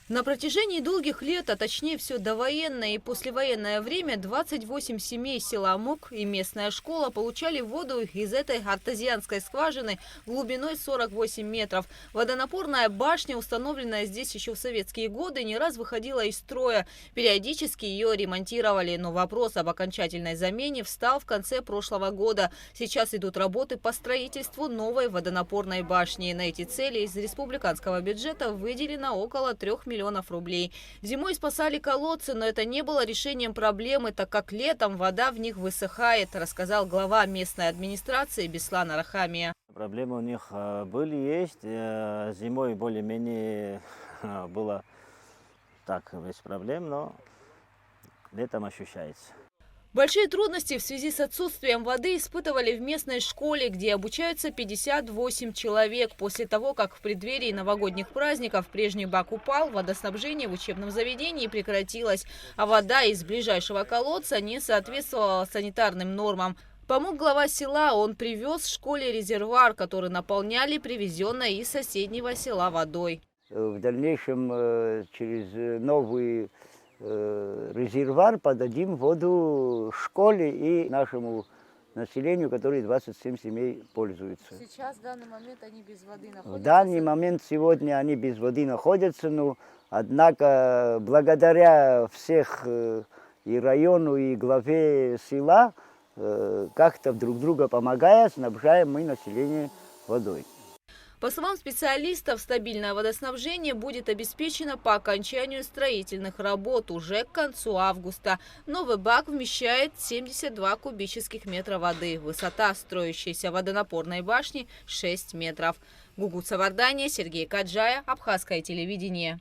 На протяжении долгих лет, а точнее все довоенное и послевоенное время, 28 семей села Мук и местная школа получали воду из этой артезианской скважины глубиной 48 метров. Водонапорная башня, установленная здесь еще в советские годы, не раз выходила из строя. Периодически ее ремонтировали, но вопрос об окончательной замене встал в конце прошлого года. Сейчас идут работы по строительству новой водонапорной башни. На эти цели из республиканского бюджета выделено около 3 миллионов рублей. Зимой спасали колодцы, но это не было решением проблемы, так как летом вода в них высыхает, рассказал глава местной администрации Беслан Арахамия. Проблемы у них есть. Зимой более-менее было так без проблем, но летом ощущается. Большие трудности в связи с отсутствием воды испытывали в местной школе, где обучаются 58 человек. После того, как в преддверии новогодних праздников прежний бак упал, водоснабжение в учебном заведении прекратилось, а вода из ближайшего колодца не соответствовала санитарным нормам. Помог глава села, он привез в школе резервуар, который наполняли привезенной из соседнего села водой. В дальнейшем через новый резервуар подадим воду школе и нашему населению, которые 27 семей пользуются. Сейчас в данный момент они без воды находятся? В данный момент сегодня они без воды находятся, но однако благодаря всех и району, и главе села, как-то друг друга помогая, снабжаем мы население водой. По словам специалистов, стабильное водоснабжение будет обеспечено по окончанию строительных работ уже к концу августа. Новый бак вмещает 72 кубических метра воды. Высота строящейся водонапорной башни 6 метров. Гугут Савардания, Сергей Каджая, Абхазское телевидение.